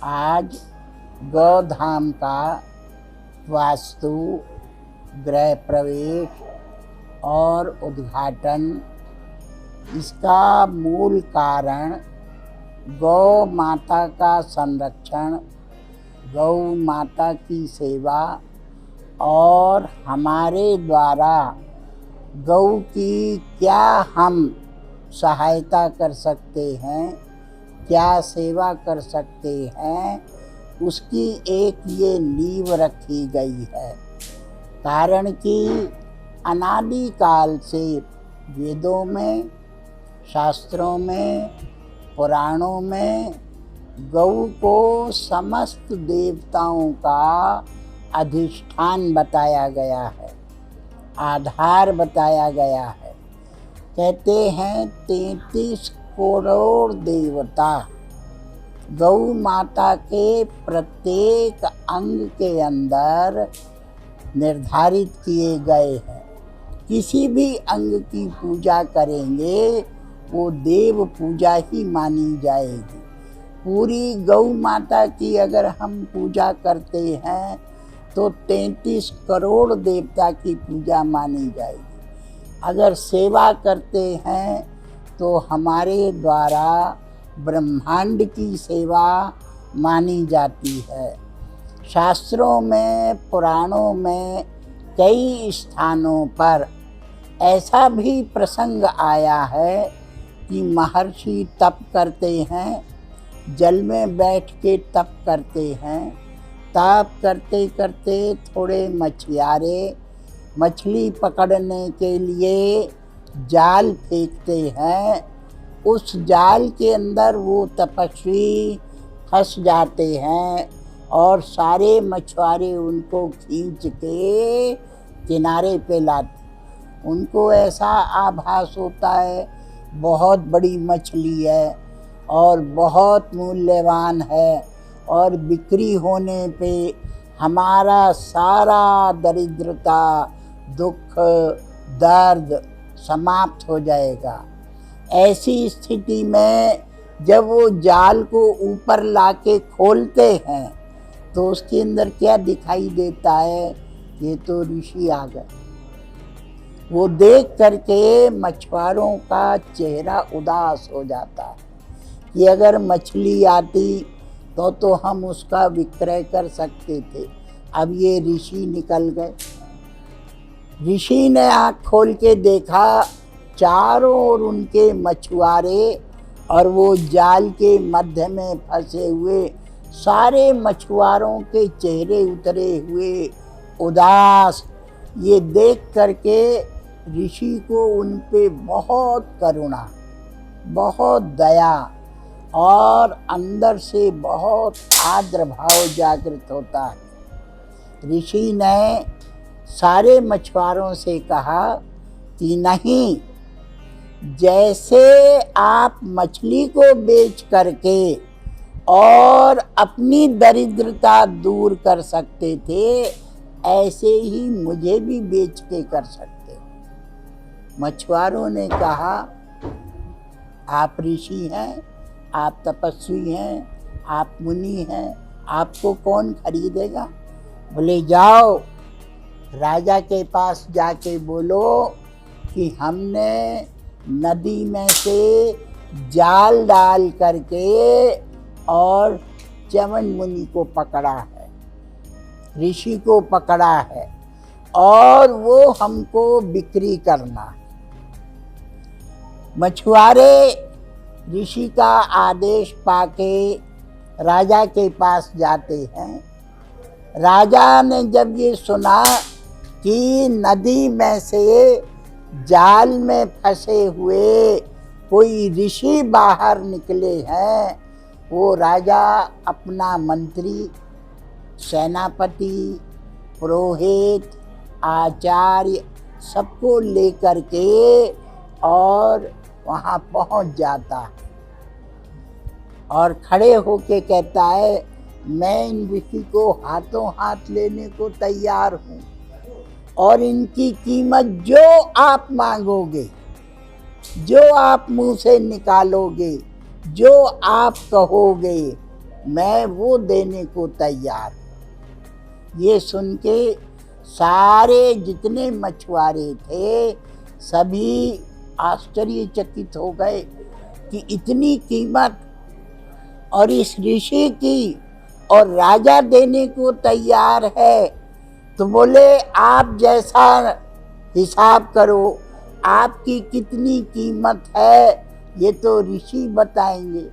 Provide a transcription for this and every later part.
आज गौधाम का वास्तु, गृह प्रवेश और उद्घाटन, इसका मूल कारण गौ माता का संरक्षण, गौ माता की सेवा और हमारे द्वारा गौ की क्या हम सहायता कर सकते हैं, क्या सेवा कर सकते हैं, उसकी एक ये नींव रखी गई है। कारण कि अनादि काल से वेदों में, शास्त्रों में, पुराणों में गौ को समस्त देवताओं का अधिष्ठान बताया गया है, आधार बताया गया है। कहते हैं 33 करोड़ देवता गौ माता के प्रत्येक अंग के अंदर निर्धारित किए गए हैं। किसी भी अंग की पूजा करेंगे वो देव पूजा ही मानी जाएगी। पूरी गौ माता की अगर हम पूजा करते हैं तो 33 करोड़ देवता की पूजा मानी जाएगी। अगर सेवा करते हैं तो हमारे द्वारा ब्रह्मांड की सेवा मानी जाती है। शास्त्रों में, पुराणों में कई स्थानों पर ऐसा भी प्रसंग आया है कि महर्षि तप करते हैं, जल में बैठ के तप करते हैं। तप करते करते थोड़े मछुआरे मछली पकड़ने के लिए जाल फेंकते हैं। उस जाल के अंदर वो तपस्वी फंस जाते हैं और सारे मछुआरे उनको खींच के किनारे पे लाते। उनको ऐसा आभास होता है बहुत बड़ी मछली है और बहुत मूल्यवान है और बिक्री होने पे हमारा सारा दरिद्रता, दुख, दर्द समाप्त हो जाएगा। ऐसी स्थिति में जब वो जाल को ऊपर लाके खोलते हैं तो उसके अंदर क्या दिखाई देता है? ये तो ऋषि आ गए। वो देख करके मछुआरों का चेहरा उदास हो जाता है कि अगर मछली आती तो हम उसका विक्रय कर सकते थे, अब ये ऋषि निकल गए। ऋषि ने आँख खोल के देखा, चारों ओर उनके मछुआरे और वो जाल के मध्य में फंसे हुए सारे मछुआरों के चेहरे उतरे हुए उदास। ये देख करके ऋषि को उन पे बहुत करुणा, बहुत दया और अंदर से बहुत आदर भाव जागृत होता है। ऋषि ने सारे मछुआरों से कहा कि नहीं, जैसे आप मछली को बेच करके और अपनी दरिद्रता दूर कर सकते थे, ऐसे ही मुझे भी बेच के कर सकते। मछुआरों ने कहा, आप ऋषि हैं, आप तपस्वी हैं, आप मुनि हैं, आपको कौन खरीदेगा? बोले जाओ राजा के पास जाके बोलो कि हमने नदी में से जाल डाल करके और च्यवन मुनि को पकड़ा है, ऋषि को पकड़ा है और वो हमको बिक्री करना है। मछुआरे ऋषि का आदेश पाके राजा के पास जाते हैं। राजा ने जब ये सुना कि नदी में से जाल में फंसे हुए कोई ऋषि बाहर निकले हैं, वो राजा अपना मंत्री, सेनापति, पुरोहित, आचार्य सबको लेकर के और वहाँ पहुँच जाता है और खड़े होके कहता है, मैं इन ऋषि को हाथों हाथ लेने को तैयार हूँ और इनकी कीमत जो आप मांगोगे, जो आप मुंह से निकालोगे, जो आप कहोगे मैं वो देने को तैयार हूँ। ये सुन के सारे जितने मछुआरे थे सभी आश्चर्यचकित हो गए कि इतनी कीमत और इस ऋषि की, और राजा देने को तैयार है। तो बोले आप जैसा हिसाब करो, आपकी कितनी कीमत है ये तो ऋषि बताएंगे।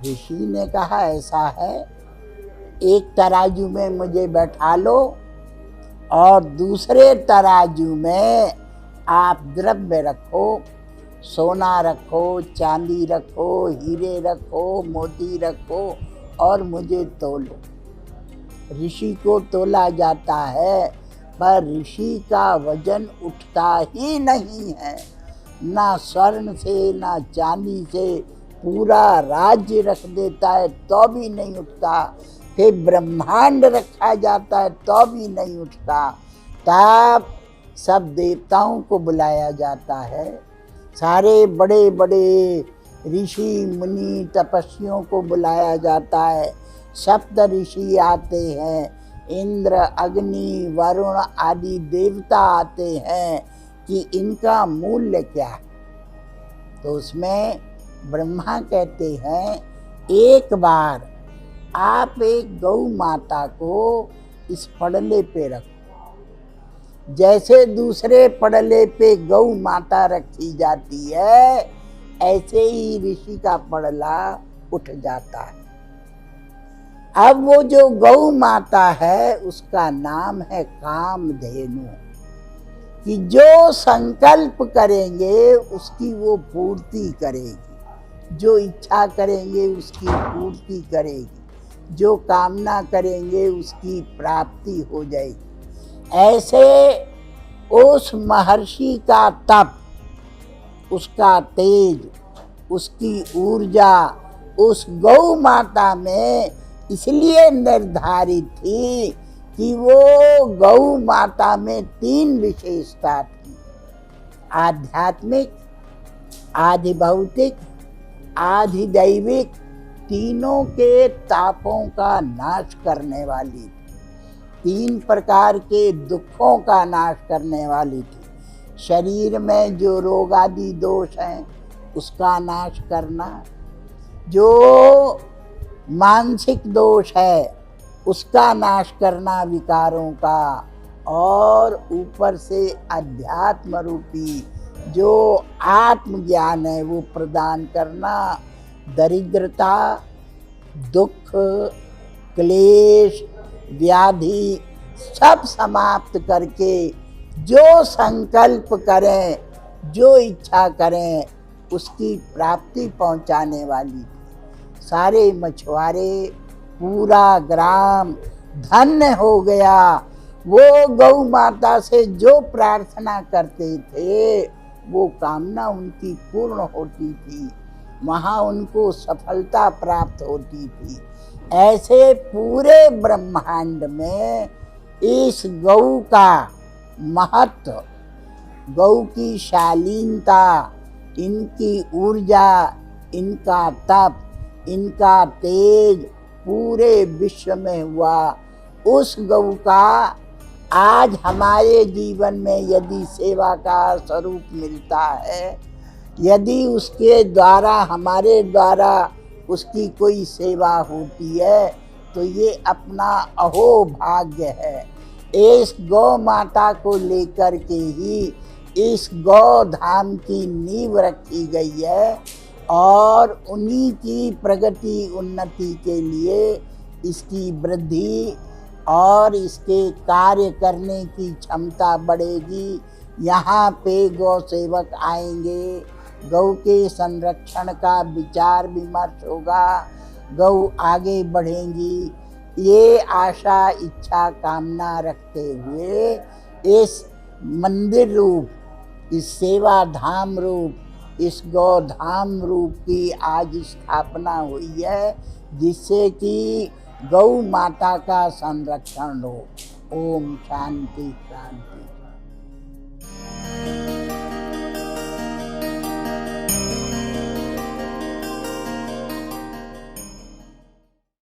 ऋषि ने कहा ऐसा है, एक तराजू में मुझे बैठा लो और दूसरे तराजू में आप द्रव्य रखो, सोना रखो, चांदी रखो, हीरे रखो, मोती रखो और मुझे तोलो। ऋषि को तोला जाता है पर ऋषि का वजन उठता ही नहीं है, ना स्वर्ण से ना चांदी से। पूरा राज्य रख देता है तो भी नहीं उठता, फिर ब्रह्मांड रखा जाता है तो भी नहीं उठता। तब सब देवताओं को बुलाया जाता है, सारे बड़े बड़े ऋषि मुनि तपस्वियों को बुलाया जाता है। सप्त ऋषि आते हैं, इंद्र अग्नि वरुण आदि देवता आते हैं कि इनका मूल्य क्या है। तो उसमें ब्रह्मा कहते हैं एक बार आप एक गौ माता को इस पड़ले पे रखो, जैसे दूसरे पड़ले पे गौ माता रखी जाती है ऐसे ही ऋषि का पड़ला उठ जाता है। अब वो जो गौ माता है उसका नाम है कामधेनु, कि जो संकल्प करेंगे उसकी वो पूर्ति करेगी, जो इच्छा करेंगे उसकी पूर्ति करेगी, जो कामना करेंगे उसकी प्राप्ति हो जाएगी। ऐसे उस महर्षि का तप, उसका तेज, उसकी ऊर्जा उस गौ माता में इसलिए निर्धारित थी कि वो गौ माता में 3 विशेषता थी, आध्यात्मिक, आधिभौतिक, आधिदैविक। तीनों के तापों का नाश करने वाली थी, 3 प्रकार के दुखों का नाश करने वाली थी। शरीर में जो रोग आदि दोष हैं उसका नाश करना, जो मानसिक दोष है उसका नाश करना विकारों का, और ऊपर से अध्यात्म रूपी जो आत्मज्ञान है वो प्रदान करना। दरिद्रता, दुख, क्लेश, व्याधि सब समाप्त करके जो संकल्प करें, जो इच्छा करें उसकी प्राप्ति पहुंचाने वाली। सारे मछुआरे, पूरा ग्राम धन्य हो गया। वो गौ माता से जो प्रार्थना करते थे वो कामना उनकी पूर्ण होती थी, वहाँ उनको सफलता प्राप्त होती थी। ऐसे पूरे ब्रह्मांड में इस गौ का महत्व, गौ की शालीनता, इनकी ऊर्जा, इनका तप, इनका तेज पूरे विश्व में हुआ। उस गौ का आज हमारे जीवन में यदि सेवा का स्वरूप मिलता है, यदि उसके द्वारा हमारे द्वारा उसकी कोई सेवा होती है तो ये अपना अहो भाग्य है। इस गौ माता को लेकर के ही इस गौ धाम की नींव रखी गई है, और उन्हीं की प्रगति उन्नति के लिए इसकी वृद्धि और इसके कार्य करने की क्षमता बढ़ेगी। यहाँ पे गौ सेवक आएंगे, गौ के संरक्षण का विचार विमर्श होगा, गौ आगे बढ़ेंगी। ये आशा इच्छा कामना रखते हुए इस मंदिर रूप, इस सेवा धाम रूप, इस गौ धाम रूप की आज स्थापना हुई है, जिससे कि गौ माता का संरक्षण हो। ओम शांति शांति।